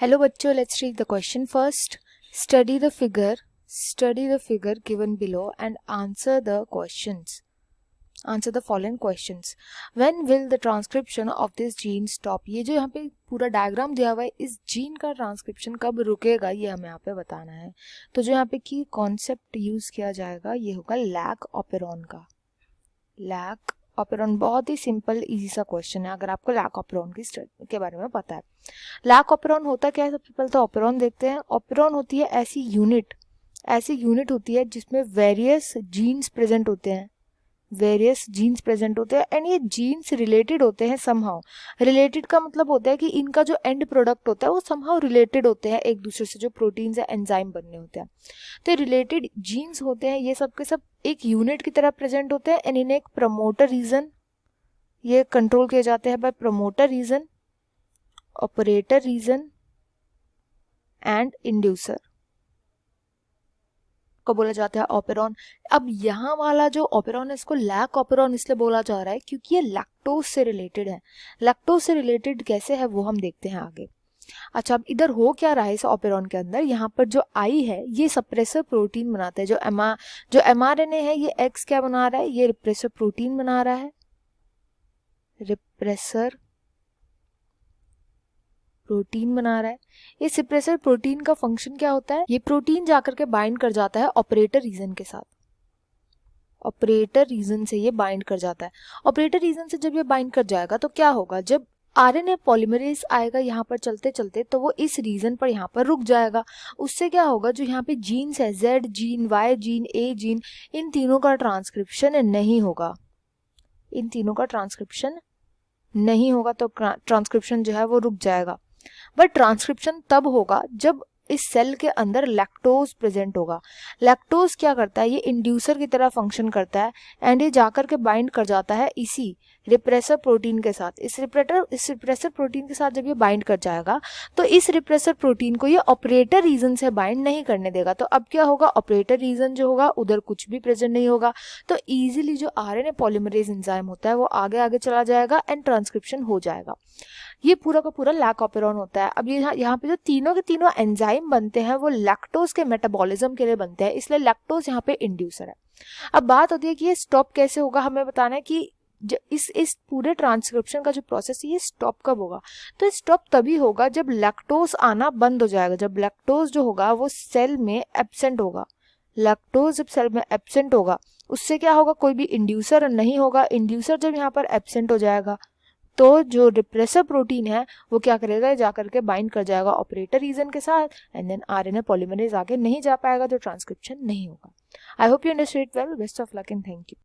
Hello बच्चों, let's read the question first. Study the figure given below and answer the questions. Answer the following questions. When will the transcription of this gene stop? ये जो यहाँ पे पूरा diagram दिया हुआ है, इस जीन का ट्रांसक्रिप्शन कब रुकेगा ये हमें यहाँ पे बताना है. तो जो यहाँ पे की कॉन्सेप्ट यूज किया जाएगा ये होगा लैक ऑपेरॉन का. लैक ऑपेरॉन बहुत ही सिंपल इजी सा क्वेश्चन है अगर आपको लैक ऑपेरॉन के बारे में पता है. लैक ऑपेरॉन होता क्या है? सबसे पहले तो ऑपेरॉन देखते हैं. ऑपेरॉन होती है ऐसी यूनिट होती है जिसमें वेरियस जीन्स प्रेजेंट होते हैं एंड ये जीन्स रिलेटेड होते हैं समहाउ. रिलेटेड का मतलब होता है कि इनका जो एंड प्रोडक्ट होता है वो समहाउ रिलेटेड होते हैं एक दूसरे से, जो प्रोटीन्स या एंजाइम बनने होते हैं. तो रिलेटेड जीन्स होते हैं, ये सब के सब एक यूनिट की तरह प्रेजेंट होते हैं एंड इन्हें एक प्रमोटर रीजन, ये कंट्रोल किए जाते हैं by promoter region, operator region and inducer को बोला जाता है ऑपेरॉन. अब यहाँ वाला जो ऑपेरॉन है इसको लैक ऑपेरॉन इसलिए बोला जा रहा है क्योंकि ये लैक्टोज से रिलेटेड है. लैक्टोज से रिलेटेड कैसे है वो हम देखते हैं आगे. अच्छा, अब इधर हो क्या रहा है इस ऑपेरॉन के अंदर? यहाँ पर जो आई है ये सप्रेसर प्रोटीन बनाता है. जो एमआरएनए है ये एक्स क्या बना रहा है? ये रिप्रेसर प्रोटीन बना रहा है. रिप्रेसर प्रोटीन बना रहा है. ये सप्रेसर प्रोटीन का फंक्शन क्या होता है? ये प्रोटीन जाकर के बाइंड कर जाता है ऑपरेटर रीजन के साथ. ऑपरेटर रीजन से ये बाइंड कर जाता है. ऑपरेटर रीजन से जब ये बाइंड कर जाएगा तो क्या होगा? जब आरएनए पॉलीमरेज आएगा यहाँ पर चलते चलते तो वो इस रीजन पर यहाँ पर रुक जाएगा. उससे क्या होगा? जो यहाँ पे जीन्स है, जेड जीन, वाई जीन, ए जीन, इन तीनों का ट्रांसक्रिप्शन नहीं होगा. तो ट्रांसक्रिप्शन जो है वो रुक जाएगा. बट ट्रांसक्रिप्शन तब होगा जब इस सेल के अंदर लैक्टोज प्रेजेंट होगा. लैक्टोज क्या करता है? ये इंड्यूसर की तरह फंक्शन करता है एंड ये जाकर के बाइंड कर जाता है इसी रिप्रेसर प्रोटीन के साथ. इस रिप्रेसर प्रोटीन के साथ जब ये बाइंड कर जाएगा तो इस रिप्रेसर प्रोटीन को ये ऑपरेटर रीजन से बाइंड नहीं करने देगा. तो अब क्या होगा? ऑपरेटर रीजन जो होगा उधर कुछ भी प्रेजेंट नहीं होगा. तो इजीली जो आरएनए पॉलीमरेज एंजाइम होता है वो आगे आगे चला जाएगा एंड ट्रांसक्रिप्शन हो जाएगा. ये पूरा का पूरा लैक ऑपेरॉन होता है. अब ये यहाँ पे जो तीनों के तीनों एंजाइम बनते हैं वो लैक्टोज के मेटाबॉलिज्म के लिए बनते हैं, इसलिए लैक्टोज यहाँ पे इंड्यूसर है. अब बात होती है कि ये स्टॉप कैसे होगा. हमें बताना है कि इस पूरे ट्रांसक्रिप्शन का जो प्रोसेस है ये स्टॉप कब होगा. तो स्टॉप तभी होगा जब लैक्टोज आना बंद हो जाएगा. जब लैक्टोज जो होगा वो सेल में एब्सेंट होगा. लैक्टोज जब सेल में एब्सेंट होगा उससे क्या होगा? कोई भी इंड्यूसर नहीं होगा. इंड्यूसर जब यहाँ पर एब्सेंट हो जाएगा तो जो रिप्रेसर प्रोटीन है वो क्या करेगा? जाकर के बाइंड कर जाएगा ऑपरेटर रीजन के साथ एंड देन आरएनए पॉलीमरेज आगे नहीं जा पाएगा, तो ट्रांसक्रिप्शन नहीं होगा. I hope you understood well. Best of luck and thank you.